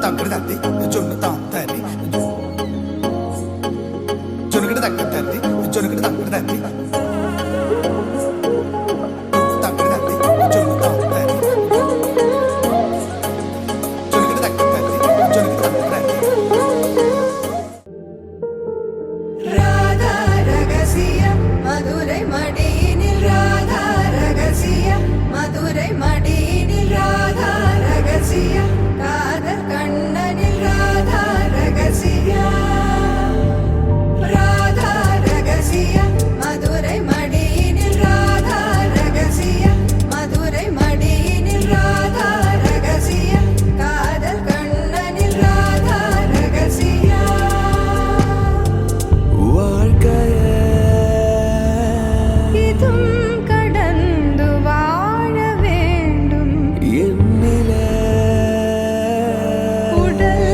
తగ్గడి తద్ది జొన్ను తాంతరి జొనుగడి తగ్గడి తద్ది జొనుగడి తగ్గడి తద్ది తగ్గడి తద్ది జొన్ను తాంతరి జొనుగడి తగ్గడి తద్ది జొనుగడి తగ్గడి తద్ది రాధా రగసియ మధుரை మడినిల్ రాధా రగసియ మధుரை మడినిల్ రాధా రగసియ కాదల్ కண்ணనిల్ రాధా రగసియ రాధా రగసియ మధుரை మడినిల్ రాధా రగసియ మధుரை మడినిల్ రాధా రగసియ కాదల్ కண்ணనిల్ రాధా రగసియ இதும் கடந்து வாழ வேண்டும் உடல்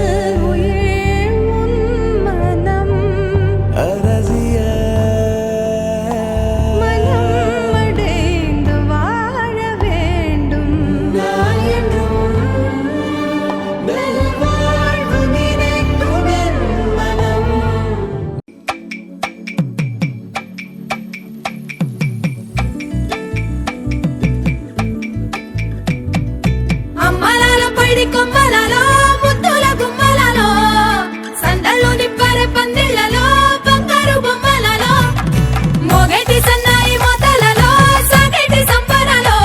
உயிர் உன் மனம் மனம் அடைந்து வாழ வேண்டும் நாயனும் நல்வாழ்வு நினைக்கும் என் மனம் అమ్మలాల పైడి కొమ్మలలో ముద్దుల గుమ్మలలో సందళ్ళు నిప్పరె పందిళ్లలో బంగారు బొమ్మలలో మోగేటి సన్నాయి మోతలలో సాగేటి సంబరాలో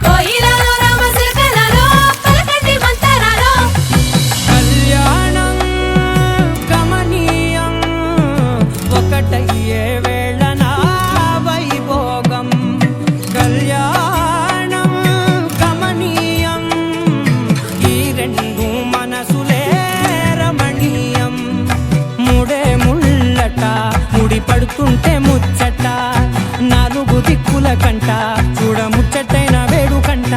కోయిలలో రామశిల్కలలో పలకండి మంతరాలో కళ్యాణం గమనీయం ఒకటయ్యే వేళ నా వైభోగం కళ్యాణం గమనీయం ఈ రెండు మనసులే రమణీయం ముడే ముళ్ళట ముడి పడుతుంటే ముచ్చట నాలుగు దిక్కుల కంట చూడ ముచ్చటైన వేడుకంట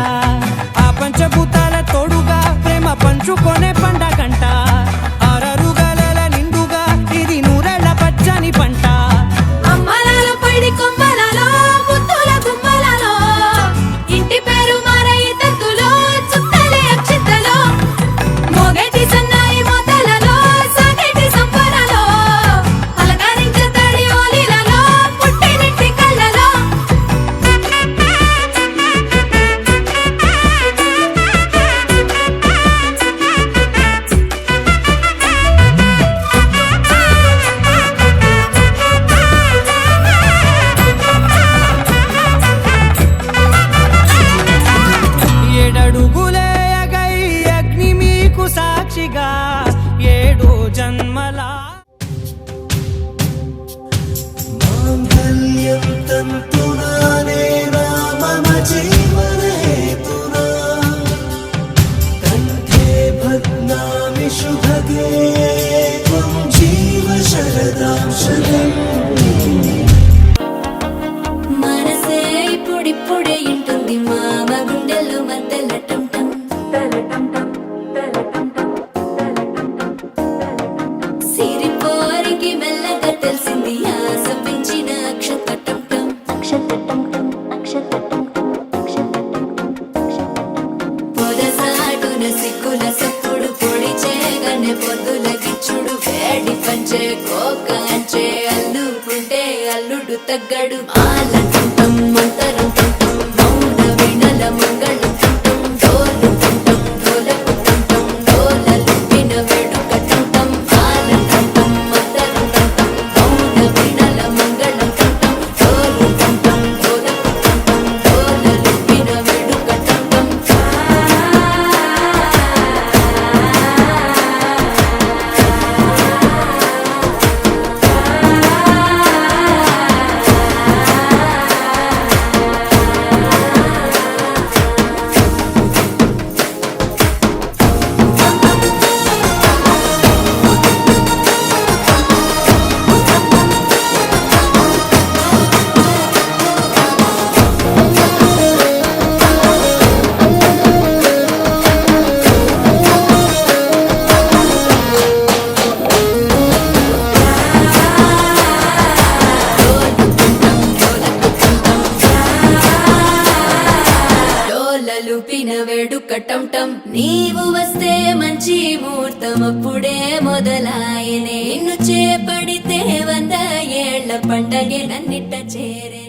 ఆ పంచభూతాల తోడుగా ప్రేమ పంచుకొనే పండగంట ఆరరుగల నిండుగా ఇది నూరెళ్ళ పచ్చని పంట అమ్మలాల పైడి కొమ్మలలో ముద్దుల గుమ్మలలో ఇంటి పేరు మారయి తత్తులో చుట్టలే అక్షితలో మోగేటి సన్నాయి మోతలలో సాగేటి సంబరాలో పలకరించే తడి ఓలిలలో పుట్టినింటి కళ్ళలో ఏడడుగులే ఎగై అగ్ని మీకు సాక్షిగా ఏడు జన్మలా మాంగళ్యం తంతునానే మమ జీవనహేతునా కంఠే భగ్నామి శుభగే త్వం జీవ శరదాం శతం మనసే ఇప్పుడిప్పుడే ఇంటుంది మామ గుండెల్లో మధ్యలో టంటం సిరిపోరికి మెల్లగా తెలిసింది ఆశ పెంచిన అక్షతటం పొదసాటున సిక్కుల సప్పుడు పొడి చేయగానే పొద్దుల గిచ్చుడు వేడి పంచే కోకాంచే అల్లుకుంటే అల్లుడు తగ్గడు ఆలంటం మంతరం టుంటం మౌన వినల మంగళం టుంటం డోలు టుంటం డోలకు టుంటం డోలలు విన వేడుక టుంటం ఆలంటం మంతరం టుంటం మౌన వినల మంగళం టుంటం డోలు టుంటం డోలకు టుంటం డోలలు విన వేడుక టుంటం వేడుక టం టం నీవు వస్తే మంచి బంధమప్పుడే మొదలాయనే నిన్ను చేపడితే 100 ఏళ్ల పండగే నన్నిట్ట చేరే